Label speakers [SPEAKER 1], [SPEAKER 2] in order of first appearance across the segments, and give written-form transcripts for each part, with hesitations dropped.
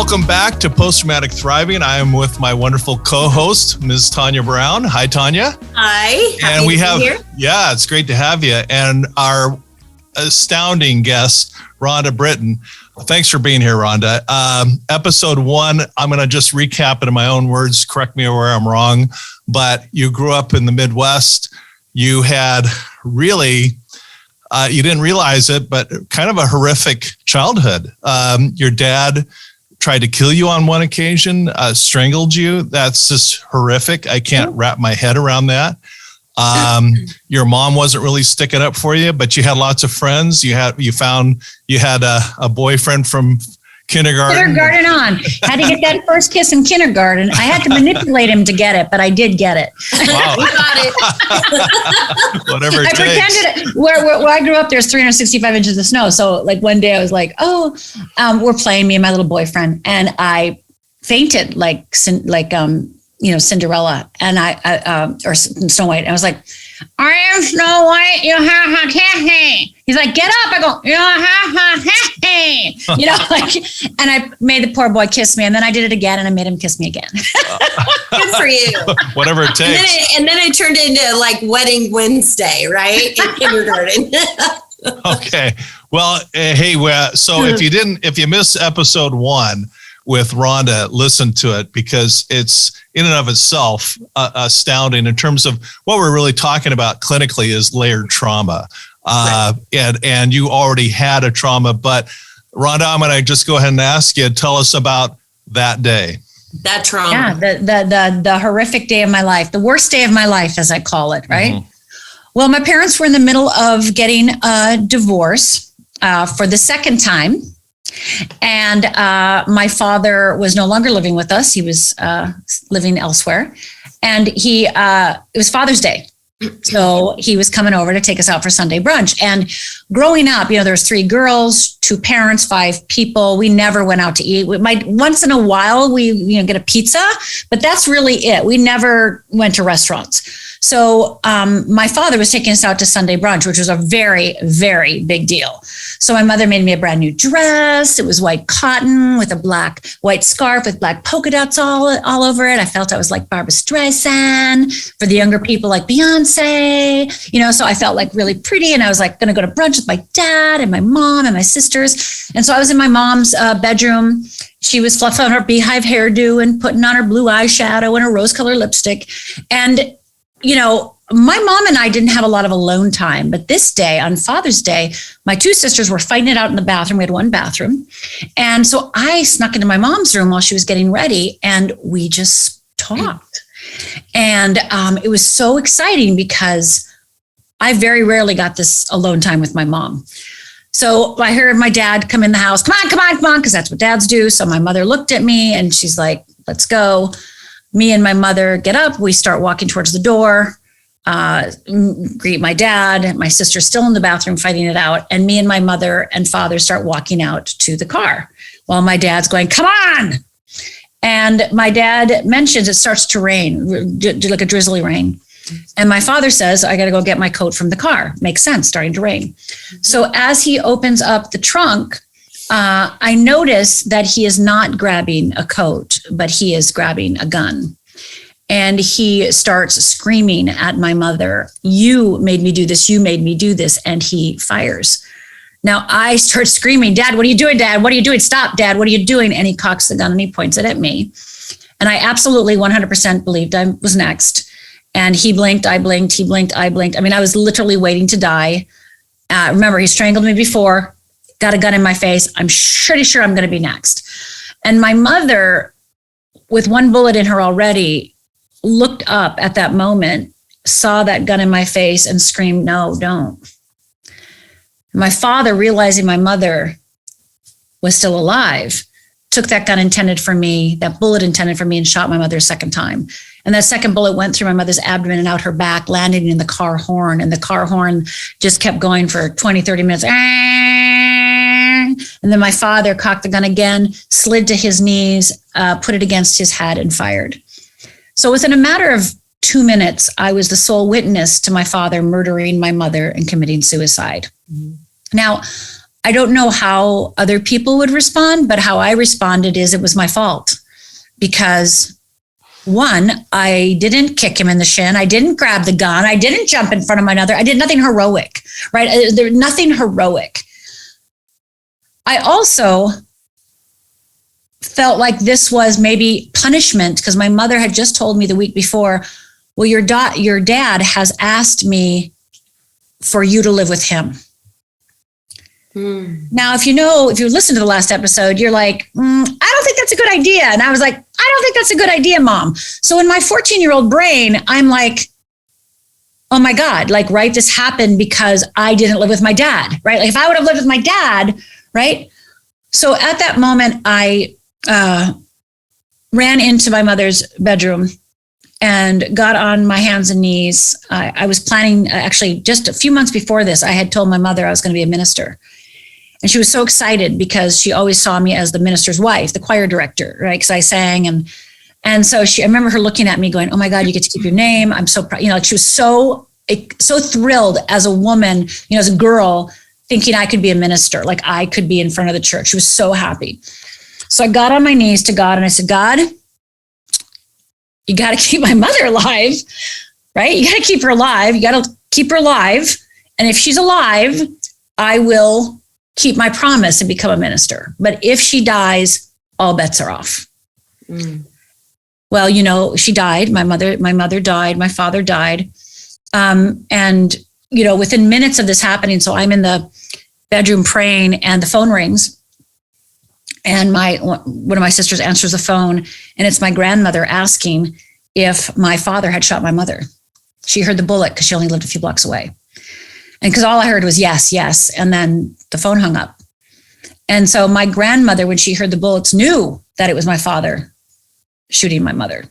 [SPEAKER 1] Welcome back to Post-Traumatic Thriving. I am with my wonderful co-host, Ms. Brown. Hi, Tanya.
[SPEAKER 2] Hi.
[SPEAKER 1] And we have,
[SPEAKER 2] here.
[SPEAKER 1] Yeah, it's great to have you. And our astounding guest, Rhonda Britten. Thanks for being here, Rhonda. Episode 1, I'm going to just recap it in my own words. Correct me where I'm wrong. But you grew up in the Midwest. You had really, you didn't realize it, but kind of a horrific childhood. Your dad tried to kill you on one occasion, strangled you. That's just horrific. I can't wrap my head around that. Your mom wasn't really sticking up for you, but you had lots of friends. You had a boyfriend from kindergarten
[SPEAKER 3] on. Had to get that first kiss in kindergarten. I had to manipulate him to get it, but I did get it.
[SPEAKER 1] Wow.
[SPEAKER 2] We got it.
[SPEAKER 1] Whatever it takes.
[SPEAKER 3] Pretended where I grew up, there's 365 inches of snow. So like one day I was like, we're playing, me and my little boyfriend, and I fainted like Cinderella and or Snow White. And I was like, I am Snow White. He's like, get up. I go, and I made the poor boy kiss me. And then I did it again and I made him kiss me again.
[SPEAKER 2] Good for you.
[SPEAKER 1] Whatever it takes.
[SPEAKER 2] And then it turned into like Wedding Wednesday, right? In kindergarten.
[SPEAKER 1] Okay. Well, hey, so if you missed episode 1 with Rhonda, listen to it, because it's in and of itself astounding in terms of what we're really talking about clinically is layered trauma. Right. And you already had a trauma, but Rhonda, I'm going to just go ahead and ask you, tell us about that day.
[SPEAKER 2] That trauma.
[SPEAKER 3] Yeah, the horrific day of my life, the worst day of my life, as I call it, right? Mm-hmm. Well, my parents were in the middle of getting a divorce for the second time. And my father was no longer living with us. He was living elsewhere. And it was Father's Day. So he was coming over to take us out for Sunday brunch. And growing up, there was 3 girls, 2 parents, 5 people. We never went out to eat. Once in a while, we get a pizza, but that's really it. We never went to restaurants. So my father was taking us out to Sunday brunch, which was a very, very big deal. So my mother made me a brand new dress. It was white cotton with a white scarf with black polka dots all over it. I felt I was like Barbra Streisand. For the younger people, like Beyonce. So I felt like really pretty, and I was like going to go to brunch with my dad and my mom and my sisters. And so I was in my mom's bedroom. She was fluffing her beehive hairdo and putting on her blue eyeshadow and her rose-colored lipstick. And my mom and I didn't have a lot of alone time, but this day, on Father's Day, my 2 sisters were fighting it out in the bathroom. We had 1 bathroom. And so I snuck into my mom's room while she was getting ready, and we just talked. And it was so exciting because I very rarely got this alone time with my mom. So I heard my dad come in the house, come on, because that's what dads do. So my mother looked at me and she's like, let's go. Me and my mother get up. We start walking towards the door, greet my dad. My sister's still in the bathroom fighting it out. And me and my mother and father start walking out to the car while my dad's going, come on. And my dad mentions it starts to rain, like a drizzly rain. And my father says, I got to go get my coat from the car. Makes sense, starting to rain. So as he opens up the trunk, I notice that he is not grabbing a coat, but he is grabbing a gun. And he starts screaming at my mother, you made me do this, you made me do this. And he fires. Now I start screaming, Dad, what are you doing, Dad? What are you doing? Stop, Dad, what are you doing? And he cocks the gun and he points it at me. And I absolutely 100% believed I was next. And he blinked, I blinked, he blinked, I blinked. I mean, I was literally waiting to die. Remember, he strangled me before, got a gun in my face. I'm pretty sure I'm going to be next. And my mother, with 1 bullet in her already, looked up at that moment, saw that gun in my face and screamed, no, don't. My father, realizing my mother was still alive, took that gun intended for me, that bullet intended for me, and shot my mother a second time. And that second bullet went through my mother's abdomen and out her back, landing in the car horn. And the car horn just kept going for 20, 30 minutes. And then my father cocked the gun again, slid to his knees, put it against his head and fired. So within a matter of 2 minutes, I was the sole witness to my father murdering my mother and committing suicide. Mm-hmm. Now, I don't know how other people would respond, but how I responded is it was my fault because one, I didn't kick him in the shin. I didn't grab the gun. I didn't jump in front of my mother. I did nothing heroic, right? There's nothing heroic. I also felt like this was maybe punishment because my mother had just told me the week before, well, your dad has asked me for you to live with him. Now, if you listen to the last episode, you're like, I don't think that's a good idea. And I was like, I don't think that's a good idea, Mom. So in my 14-year-old brain, I'm like, oh my God, like, right, this happened because I didn't live with my dad, right? Like if I would have lived with my dad, right? So at that moment, I ran into my mother's bedroom and got on my hands and knees. I was planning, actually, just a few months before this, I had told my mother I was going to be a minister. And she was so excited because she always saw me as the minister's wife, the choir director, right? Because I sang. And so I remember her looking at me going, oh my God, you get to keep your name. I'm so proud. Like she was so thrilled as a woman, as a girl, thinking I could be a minister, like I could be in front of the church. She was so happy. So I got on my knees to God and I said, God, you got to keep my mother alive, right? You got to keep her alive. You got to keep her alive. And if she's alive, I will keep my promise and become a minister. But if she dies, all bets are off. Well, she died. My mother died. My father died. And within minutes of this happening, so I'm in the bedroom praying and the phone rings. And one of my sisters answers the phone, and it's my grandmother asking if my father had shot my mother. She heard the bullet because she only lived a few blocks away. And because all I heard was yes, yes. And then the phone hung up. And so my grandmother, when she heard the bullets, knew that it was my father shooting my mother.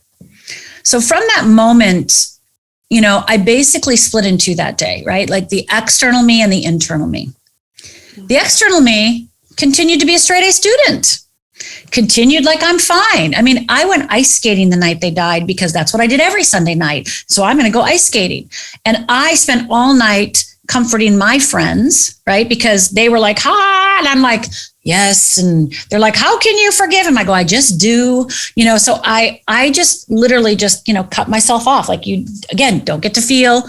[SPEAKER 3] So from that moment, I basically split in two that day, right? Like the external me and the internal me. The external me continued to be a straight A student, continued like I'm fine. I mean, I went ice skating the night they died because that's what I did every Sunday night. So I'm going to go ice skating. And I spent all night comforting my friends, right? Because they were like, ha, and I'm like, yes. And they're like, how can you forgive him? I go, I just do, so I just literally just, cut myself off. Like you, again, don't get to feel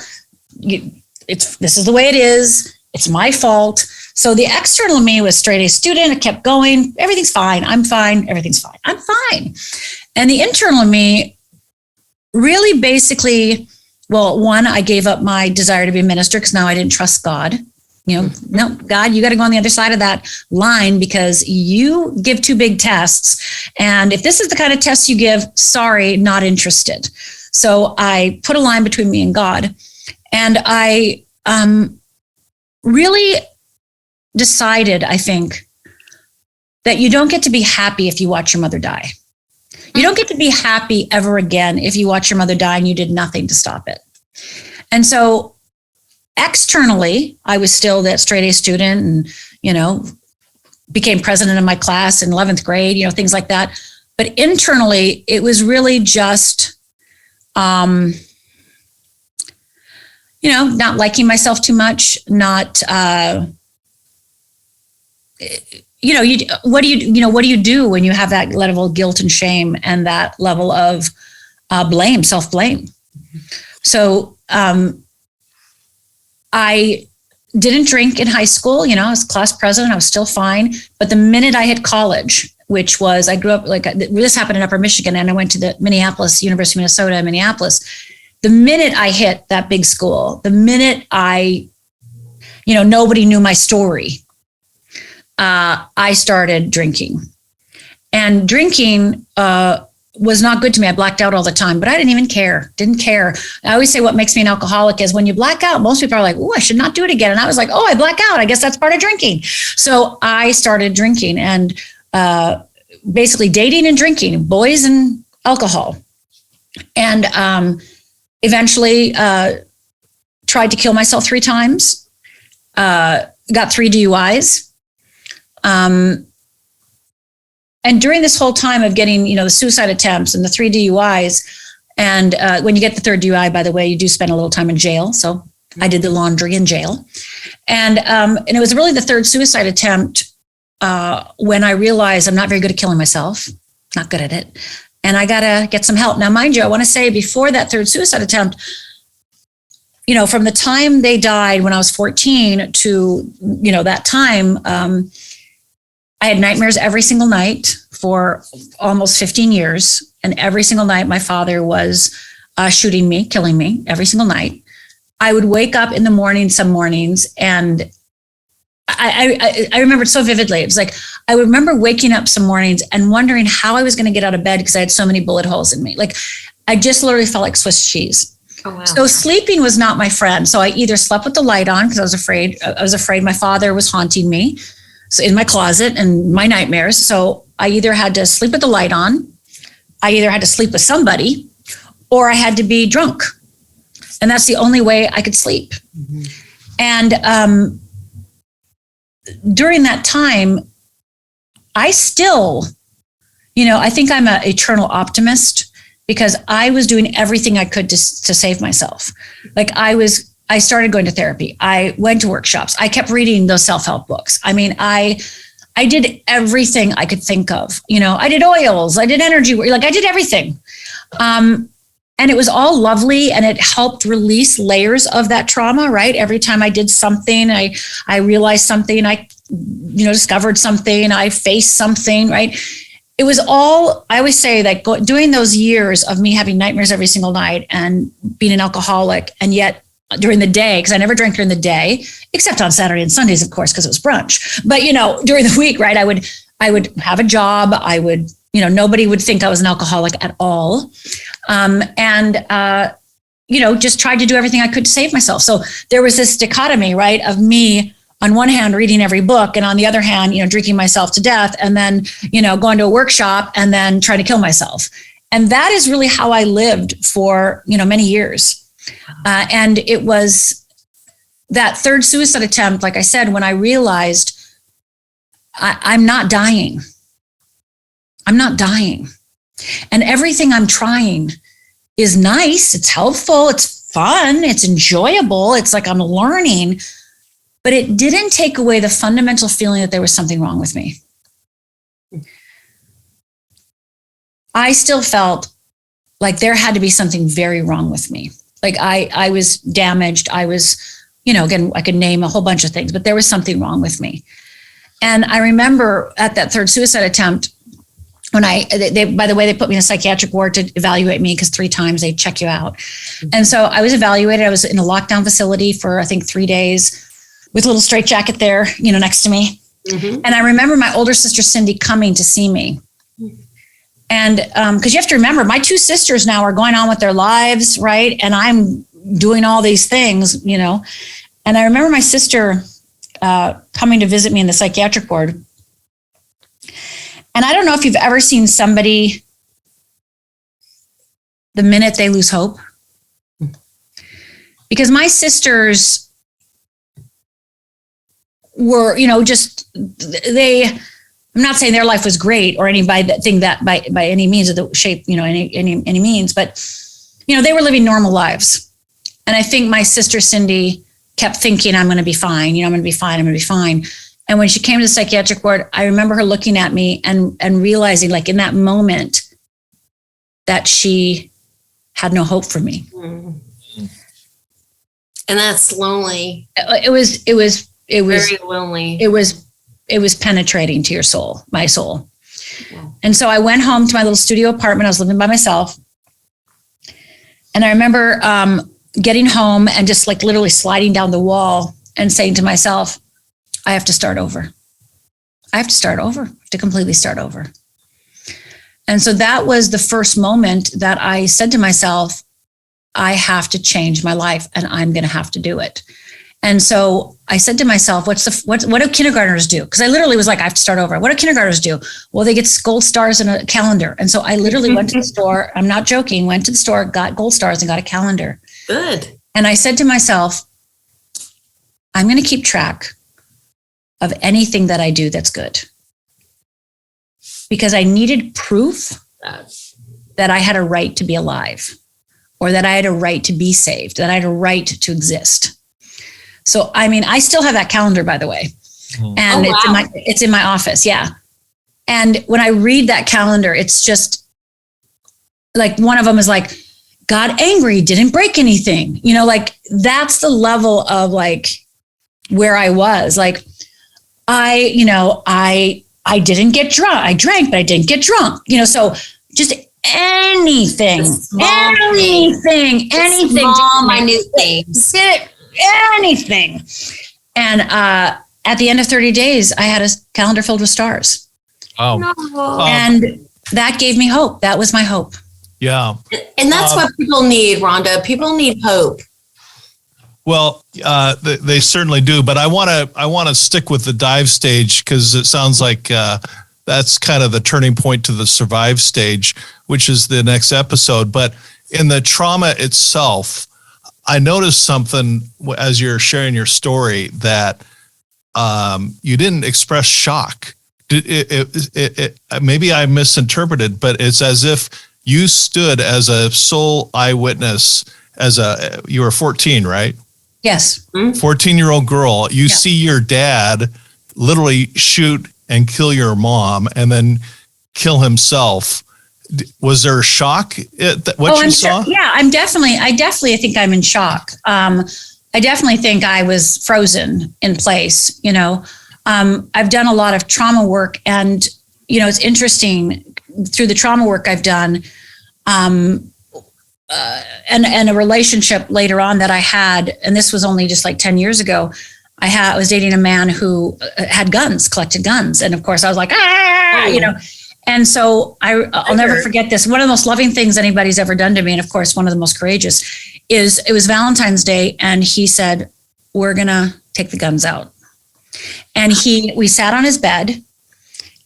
[SPEAKER 3] this is the way it is. It's my fault. So the external me was straight A student. I kept going. Everything's fine. I'm fine. Everything's fine. I'm fine. And the internal me really basically, well, one, I gave up my desire to be a minister because now I didn't trust God. No, God, you got to go on the other side of that line because you give too big tests. And if this is the kind of tests you give, sorry, not interested. So I put a line between me and God. And I really decided, I think, that you don't get to be happy if you watch your mother die. You don't get to be happy ever again if you watch your mother die and you did nothing to stop it. And so externally, I was still that straight A student and, became president of my class in 11th grade, things like that. But internally, it was really just, not liking myself too much, not, what do you do when you have that level of guilt and shame and that level of blame, self-blame? So I didn't drink in high school. I was class president. I was still fine. But the minute I hit college, which was, I grew up this happened in Upper Michigan, and I went to the University of Minnesota in Minneapolis. The minute I hit that big school, the minute nobody knew my story, I started drinking. And drinking was not good to me. I blacked out all the time, but I didn't care. I always say what makes me an alcoholic is when you black out, most people are like, oh, I should not do it again. And I was like, oh, I black out. I guess that's part of drinking. So I started drinking and basically dating and drinking, boys and alcohol. And eventually tried to kill myself 3 times, got 3 DUIs. And during this whole time of getting, the suicide attempts and the 3 DUIs, and when you get the 3rd DUI, by the way, you do spend a little time in jail. So I did the laundry in jail. And it was really the third suicide attempt when I realized I'm not very good at killing myself, not good at it. And I got to get some help. Now, mind you, I want to say before that third suicide attempt, from the time they died when I was 14 to, that time, I had nightmares every single night for almost 15 years. And every single night, my father was shooting me, killing me every single night. I would wake up in the morning, some mornings, and I remember it so vividly. It was like, I remember waking up some mornings and wondering how I was going to get out of bed because I had so many bullet holes in me. Like, I just literally felt like Swiss cheese.
[SPEAKER 2] Oh, wow.
[SPEAKER 3] So sleeping was not my friend. So I either slept with the light on because I was afraid my father was haunting me, so in my closet and my nightmares. So I either had to sleep with the light on, I either had to sleep with somebody, or I had to be drunk. And that's the only way I could sleep. Mm-hmm. And during that time, I still, I think I'm an eternal optimist because I was doing everything I could to save myself. Like I started going to therapy. I went to workshops. I kept reading those self-help books. I mean, I did everything I could think of. I did oils, I did energy, I did everything. And it was all lovely and it helped release layers of that trauma, right? Every time I did something, I realized something, I discovered something, I faced something, right? It was all, I always say that doing those years of me having nightmares every single night and being an alcoholic, and yet during the day, because I never drank during the day, except on Saturday and Sundays, of course, because it was brunch. But, during the week, right, I would have a job. I would, nobody would think I was an alcoholic at all. Just tried to do everything I could to save myself. So there was this dichotomy, right, of me on one hand reading every book, and on the other hand, drinking myself to death, and then, going to a workshop and then trying to kill myself. And that is really how I lived for, many years. And it was that third suicide attempt, like I said, when I realized I'm not dying. I'm not dying. And everything I'm trying is nice. It's helpful. It's fun. It's enjoyable. It's like I'm learning. But it didn't take away the fundamental feeling that there was something wrong with me. I still felt like there had to be something very wrong with me. Like I was damaged. I was, again, I could name a whole bunch of things, but there was something wrong with me. And I remember at that third suicide attempt, when by the way, they put me in a psychiatric ward to evaluate me because 3 times they check you out. And so I was evaluated. I was in a lockdown facility for, I think, 3 days with a little straitjacket there, next to me. Mm-hmm. And I remember my older sister, Cindy, coming to see me. And because you have to remember, my 2 sisters now are going on with their lives, right? And I'm doing all these things, And I remember my sister coming to visit me in the psychiatric ward. And I don't know if you've ever seen somebody the minute they lose hope. Because my sisters were, I'm not saying their life was great or anything that by any means of the shape, any means, but, they were living normal lives. And I think my sister, Cindy, kept thinking, I'm going to be fine. I'm going to be fine. I'm going to be fine. And when she came to the psychiatric ward, I remember her looking at me and realizing, like, in that moment, that she had no hope for me.
[SPEAKER 2] Mm-hmm. And that's lonely.
[SPEAKER 3] It was
[SPEAKER 2] very lonely.
[SPEAKER 3] It was penetrating to your soul, my soul. Yeah. And so I went home to my little studio apartment. I was living by myself. And I remember getting home and just like literally sliding down the wall and saying to myself, I have to start over. I have to start over, I have to completely start over. And so that was the first moment that I said to myself, I have to change my life and I'm going to have to do it. And so I said to myself, what do kindergartners do? Because I literally was like, I have to start over. What do kindergartners do? Well, they get gold stars and a calendar. And so I literally went to the store. I'm not joking. Went to the store, got gold stars and got a calendar.
[SPEAKER 2] Good.
[SPEAKER 3] And I said to myself, I'm going to keep track of anything that I do that's good. Because I needed proof that I had a right to be alive, or that I had a right to be saved, that I had a right to exist. So, I mean, I still have that calendar, by the way, and it's in my office. Yeah. And when I read that calendar, it's just like, one of them is like, got angry, didn't break anything. Like, that's the level of like where I was. Like, I didn't get drunk. I drank, but I didn't get drunk. So just anything, small
[SPEAKER 2] minute things,
[SPEAKER 3] anything. And at the end of 30 days, I had a calendar filled with stars.
[SPEAKER 1] Oh,
[SPEAKER 3] and that gave me hope. That was my hope.
[SPEAKER 1] Yeah.
[SPEAKER 2] And that's what people need, Rhonda. People need hope.
[SPEAKER 1] Well, they certainly do. But I want to stick with the dive stage, because it sounds like that's kind of the turning point to the survive stage, which is the next episode. But in the trauma itself, I noticed something as you're sharing your story, that you didn't express shock. Maybe I misinterpreted, but it's as if you stood as a sole eyewitness. You were 14, right?
[SPEAKER 3] Yes.
[SPEAKER 1] 14-year-old girl. You see your dad literally shoot and kill your mom, and then kill himself. Was there a shock at what you saw?
[SPEAKER 3] Sure. Yeah, I definitely think I'm in shock. I definitely think I was frozen in place. I've done a lot of trauma work, and, it's interesting, through the trauma work I've done, and a relationship later on that I had, and this was only just like 10 years ago, I was dating a man who had guns, collected guns. And of course I was like, and so I'll never forget this. One of the most loving things anybody's ever done to me, and of course, one of the most courageous, is it was Valentine's Day. And he said, we're going to take the guns out. And we sat on his bed,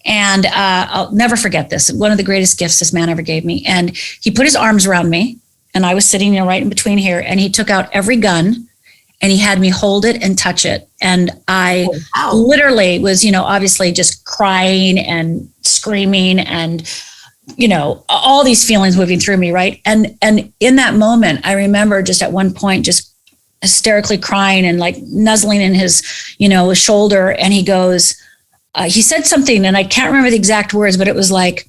[SPEAKER 3] and I'll never forget this. One of the greatest gifts this man ever gave me. And he put his arms around me, and I was sitting right in between here, and he took out every gun, and he had me hold it and touch it. And I literally was, obviously just crying and screaming, and, all these feelings moving through me. Right. And in that moment, I remember just at one point, just hysterically crying and like nuzzling in his, shoulder. And he goes, he said something, and I can't remember the exact words, but it was like,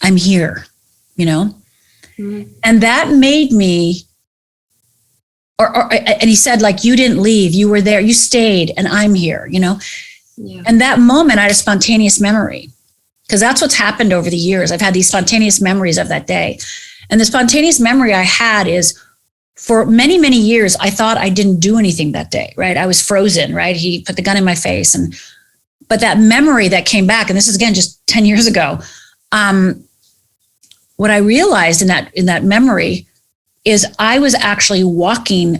[SPEAKER 3] I'm here, and that made me, and he said, like, you didn't leave, you were there, you stayed, and I'm here, And that moment, I had a spontaneous memory, because that's what's happened over the years. I've had these spontaneous memories of that day. And the spontaneous memory I had is, for many, many years, I thought I didn't do anything that day, right? I was frozen, right? He put the gun in my face. But that memory that came back, and this is again, just 10 years ago, what I realized in that memory is I was actually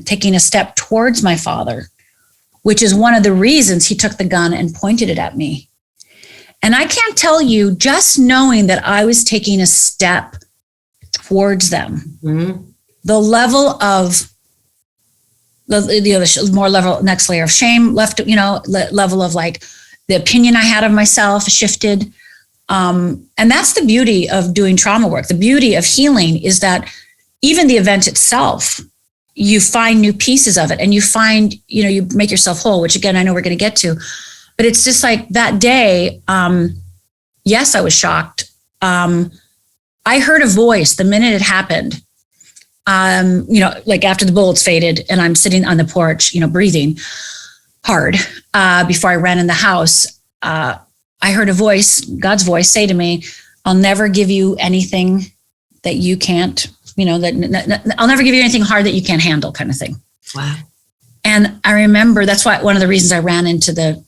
[SPEAKER 3] taking a step towards my father, which is one of the reasons he took the gun and pointed it at me. And I can't tell you, just knowing that I was taking a step towards them, the level of next layer of shame left, level of like the opinion I had of myself shifted. And that's the beauty of doing trauma work. The beauty of healing is that even the event itself, you find new pieces of it, and you find, you make yourself whole, which again, I know we're going to get to, but it's just like that day. Yes, I was shocked. I heard a voice the minute it happened, like after the bullets faded, and I'm sitting on the porch, breathing hard, before I ran in the house. I heard a voice, God's voice, say to me, I'll never give you anything that you can't, I'll never give you anything hard that you can't handle, kind of thing.
[SPEAKER 2] Wow.
[SPEAKER 3] And I remember that's one of the reasons I ran into the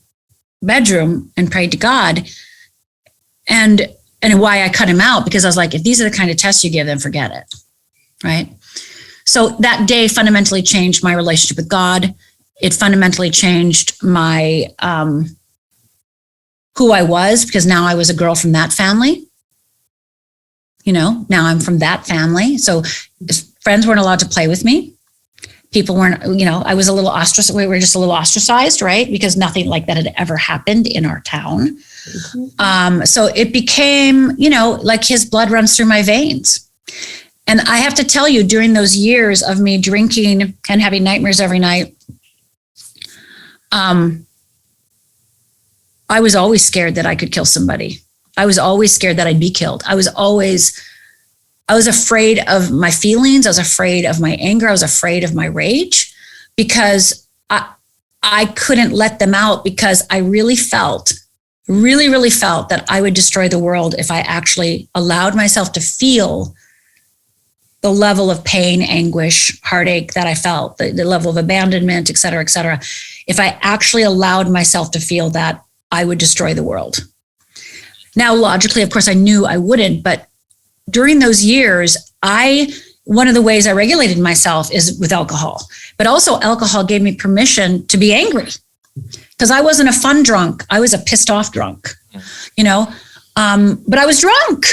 [SPEAKER 3] bedroom and prayed to God, and why I cut him out, because I was like, if these are the kind of tests you give, then forget it. Right. So that day fundamentally changed my relationship with God. It fundamentally changed my, who I was, because now I was a girl from that family. Now I'm from that family. So friends weren't allowed to play with me. People weren't, I was a little ostracized. We were just a little ostracized, right? Because nothing like that had ever happened in our town. Mm-hmm. So it became, like his blood runs through my veins. And I have to tell you, during those years of me drinking and having nightmares every night, I was always scared that I could kill somebody. I was always scared that I'd be killed. I was afraid of my feelings. I was afraid of my anger. I was afraid of my rage because I couldn't let them out because I really felt that I would destroy the world if I actually allowed myself to feel the level of pain, anguish, heartache that I felt, the level of abandonment, et cetera, et cetera. If I actually allowed myself to feel that, I would destroy the world. Now, logically, of course, I knew I wouldn't, but during those years, one of the ways I regulated myself is with alcohol, but also alcohol gave me permission to be angry because I wasn't a fun drunk. I was a pissed off drunk, but I was drunk,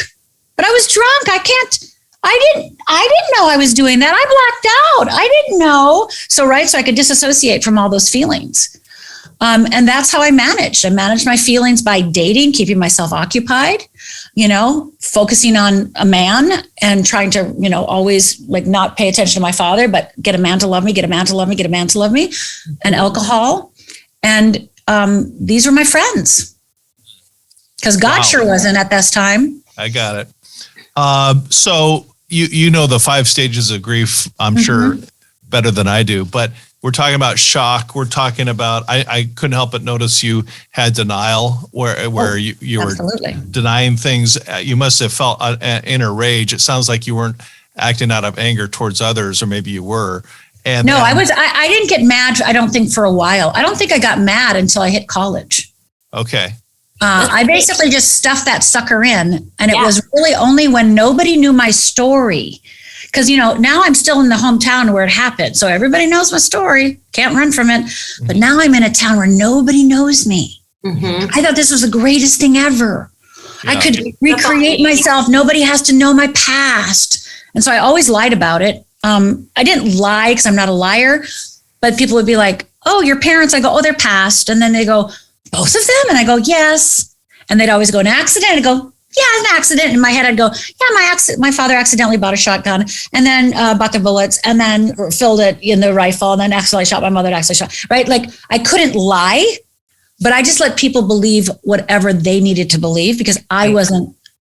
[SPEAKER 3] I didn't know I was doing that. I blacked out. I didn't know. So I could disassociate from all those feelings. And that's how I managed. I managed my feelings by dating, keeping myself occupied, focusing on a man and trying to, always like not pay attention to my father, but get a man to love me, get a man to love me, get a man to love me, and alcohol. And these were my friends because God sure wasn't at this time.
[SPEAKER 1] I got it. So you know the 5 stages of grief, I'm sure better than I do, but we're talking about shock. We're talking about, I couldn't help but notice you had denial where you were denying things. You must have felt inner rage. It sounds like you weren't acting out of anger towards others, or maybe you were. And
[SPEAKER 3] no, I didn't get mad, I don't think, for a while. I don't think I got mad until I hit college.
[SPEAKER 1] Okay.
[SPEAKER 3] I basically just stuffed that sucker in. And it was really only when nobody knew my story. Because, now I'm still in the hometown where it happened. So everybody knows my story. Can't run from it. But now I'm in a town where nobody knows me. Mm-hmm. I thought this was the greatest thing ever. Yeah. I could recreate myself. Nobody has to know my past. And so I always lied about it. I didn't lie because I'm not a liar. But people would be like, oh, your parents. I go, oh, they're passed. And then they go, both of them? And I go, yes. And they'd always go, an accident? I go, yeah, an accident. In my head, I'd go, yeah, my father accidentally bought a shotgun and then bought the bullets and then filled it in the rifle and then accidentally shot my mother, right? Like I couldn't lie, but I just let people believe whatever they needed to believe because I wasn't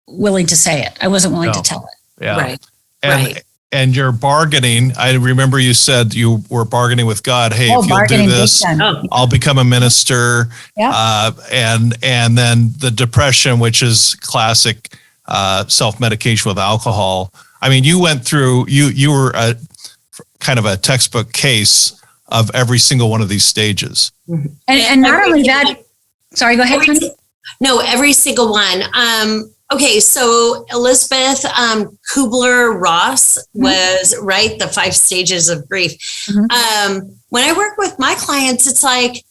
[SPEAKER 3] willing to say it. I wasn't willing to tell it.
[SPEAKER 1] Yeah. Right. And you're bargaining. I remember you said you were bargaining with God. Hey, if you'll do this, I'll become a minister. Yeah. And then the depression, which is classic self-medication with alcohol. I mean, you went through, you were a kind of a textbook case of every single one of these stages.
[SPEAKER 3] Mm-hmm. And not only that, sorry, go ahead, Tanya.
[SPEAKER 2] No, every single one. Okay, so Elizabeth Kubler-Ross was the 5 stages of grief. Mm-hmm. When I work with my clients, it's like,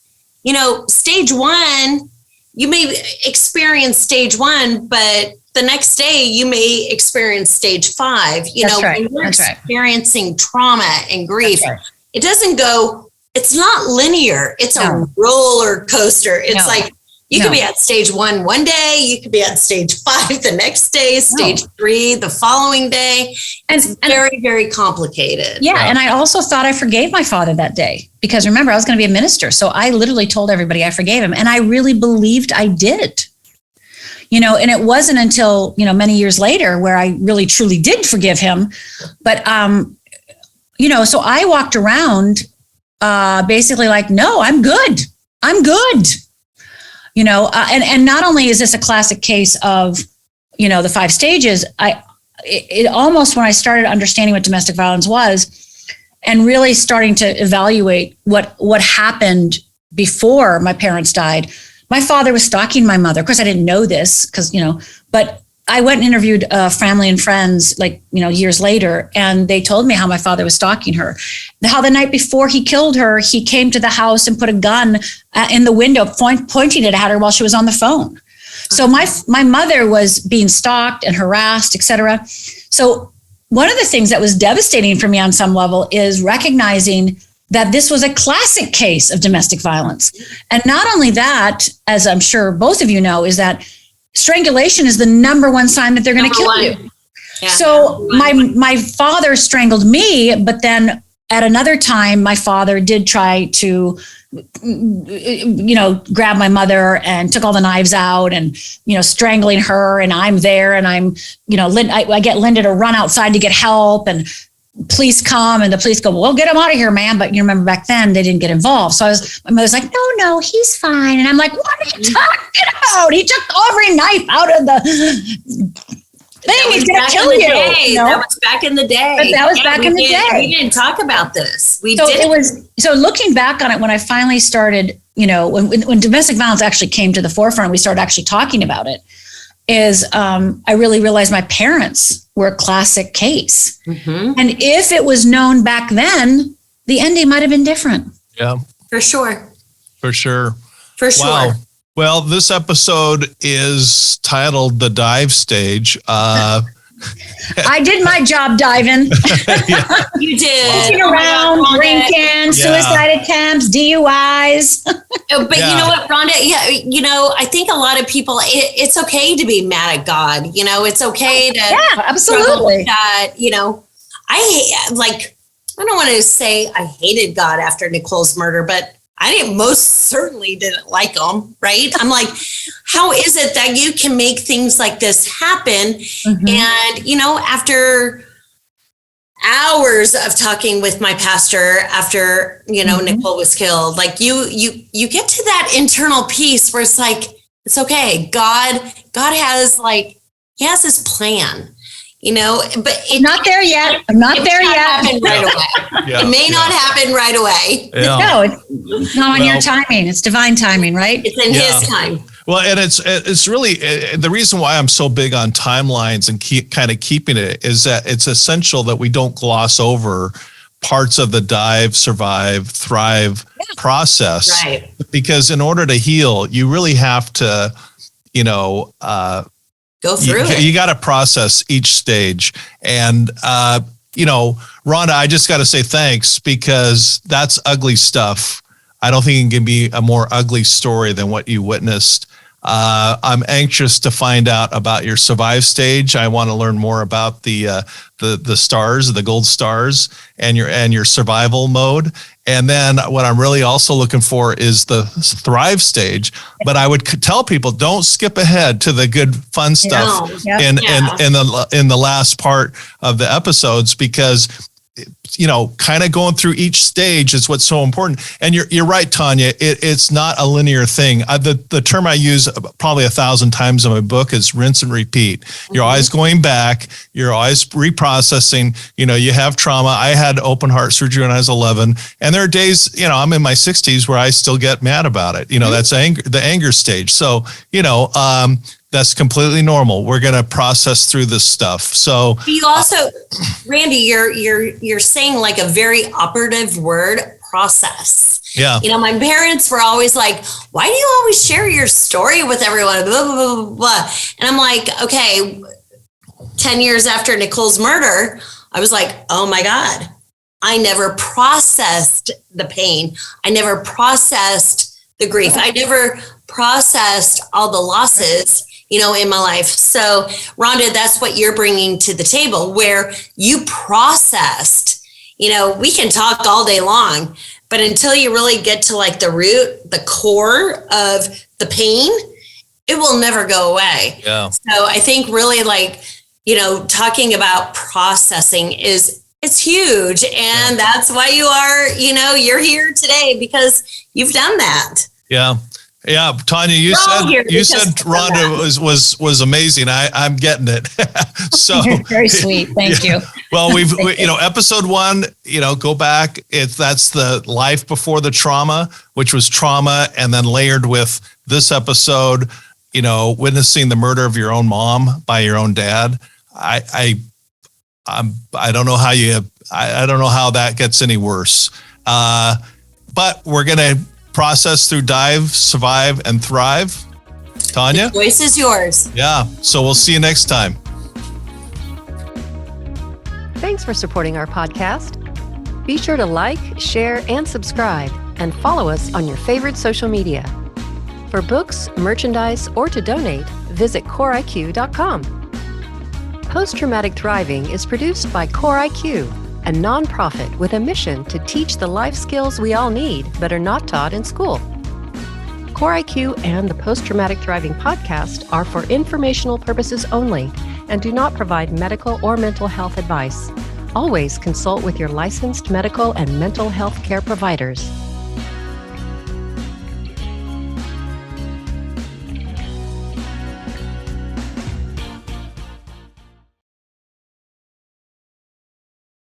[SPEAKER 2] stage 1, you may experience stage 1, but the next day you may experience stage 5. When you're experiencing trauma and grief, it doesn't go, it's not linear. It's a roller coaster. It's like, you could be at stage 1 one day, you could be at stage 5 the next day, stage 3 the following day. It's very, very complicated.
[SPEAKER 3] Yeah. And I also thought I forgave my father that day because remember, I was going to be a minister. So I literally told everybody I forgave him. And I really believed I did. And it wasn't until, many years later where I really truly did forgive him. But, so I walked around basically like, no, I'm good. I'm good. And not only is this a classic case of, the 5 stages, it almost, when I started understanding what domestic violence was and really starting to evaluate what happened before my parents died, my father was stalking my mother. Of course, I didn't know this because, but I went and interviewed family and friends years later, and they told me how my father was stalking her. How the night before he killed her, he came to the house and put a gun in the window, pointing it at her while she was on the phone. So my mother was being stalked and harassed, et cetera. So one of the things that was devastating for me on some level is recognizing that this was a classic case of domestic violence. And not only that, as I'm sure both of you know, is that strangulation is the number one sign that they're going to kill you. Yeah. So my father strangled me, but then at another time, my father did try to, grab my mother and took all the knives out and, strangling her. And I'm there and I'm, I get Linda to run outside to get help and police come and the police go, well, get him out of here, man. But you remember back then they didn't get involved. So my mother's like, no, he's fine. And I'm like, what are you talking about? He took every knife out of the thing. He's going to kill you.
[SPEAKER 2] That was back in the day.
[SPEAKER 3] But that was back in the day.
[SPEAKER 2] We didn't talk about this.
[SPEAKER 3] So looking back on it, when I finally started, when domestic violence actually came to the forefront, we started actually talking about it, is I really realized my parents were a classic case. Mm-hmm. And if it was known back then, the ending might have been different.
[SPEAKER 1] Yeah.
[SPEAKER 2] For sure.
[SPEAKER 1] Wow. Well, this episode is titled The Dive Stage.
[SPEAKER 3] I did my job diving.
[SPEAKER 2] You did.
[SPEAKER 3] Looking around, drinking, suicide attempts, DUIs.
[SPEAKER 2] But you know what, Rhonda? Yeah, I think a lot of people, it's okay to be mad at God. It's okay to.
[SPEAKER 3] Yeah, absolutely.
[SPEAKER 2] That, I don't want to say I hated God after Nicole's murder, but I most certainly didn't like him, right? I'm like, how is it that you can make things like this happen? Mm-hmm. And, after hours of talking with my pastor after, mm-hmm. Nicole was killed, like you get to that internal peace where it's like, it's okay. God has he has his plan. But it's
[SPEAKER 3] not there yet. I'm not there yet.
[SPEAKER 2] Happen right away. It may not happen right away.
[SPEAKER 3] Yeah. No, it's not on your timing. It's divine timing, right?
[SPEAKER 2] It's in his time.
[SPEAKER 1] Well, and it's really the reason why I'm so big on timelines and keeping it is that it's essential that we don't gloss over parts of the dive, survive, thrive process.
[SPEAKER 2] Right.
[SPEAKER 1] Because in order to heal, you really have to,
[SPEAKER 2] go through it.
[SPEAKER 1] You got to process each stage. And, Rhonda, I just got to say thanks, because that's ugly stuff. I don't think it can be a more ugly story than what you witnessed. I'm anxious to find out about your survive stage. I want to learn more about the stars, the gold stars, and your survival mode. And then what I'm really also looking for is the thrive stage. But I would tell people, don't skip ahead to the good fun stuff in the last part of the episodes, because kind of going through each stage is what's so important. And you're right, Tanya. It's not a linear thing. The term I use probably 1,000 times in my book is rinse and repeat. You're always going back. You're always reprocessing. You have trauma. I had open heart surgery when I was 11, and there are days, I'm in my 60s where I still get mad about it. That's the anger stage. So, that's completely normal. We're going to process through this stuff. So
[SPEAKER 2] you also, Randy, you're saying like a very operative word, process.
[SPEAKER 1] Yeah.
[SPEAKER 2] My parents were always like, why do you always share your story with everyone? Blah, blah, blah, blah, blah. And I'm like, okay, 10 years after Nicole's murder, I was like, oh my God, I never processed the pain. I never processed the grief. I never processed all the losses, in my life. So Rhonda, that's what you're bringing to the table, where you processed, we can talk all day long, but until you really get to the root, the core of the pain, it will never go away.
[SPEAKER 1] Yeah.
[SPEAKER 2] So I think really talking about processing it's huge. And that's why you are, you're here today, because you've done that.
[SPEAKER 1] Yeah. Yeah, Tanya, you said Rhonda was amazing. I'm getting it. So
[SPEAKER 3] very sweet. Thank you.
[SPEAKER 1] Well, we episode 1, go back. That's the life before the trauma, which was trauma, and then layered with this episode, witnessing the murder of your own mom by your own dad. I don't know how I don't know how that gets any worse. But we're gonna process through dive, survive, and thrive. Tanya?
[SPEAKER 2] The choice is yours.
[SPEAKER 1] Yeah. So we'll see you next time.
[SPEAKER 4] Thanks for supporting our podcast. Be sure to like, share, and subscribe, and follow us on your favorite social media. For books, merchandise, or to donate, visit CoreIQ.com. Post-Traumatic Thriving is produced by CoreIQ, a nonprofit with a mission to teach the life skills we all need but are not taught in school. Core IQ and the Post-Traumatic Thriving podcast are for informational purposes only and do not provide medical or mental health advice. Always consult with your licensed medical and mental health care providers.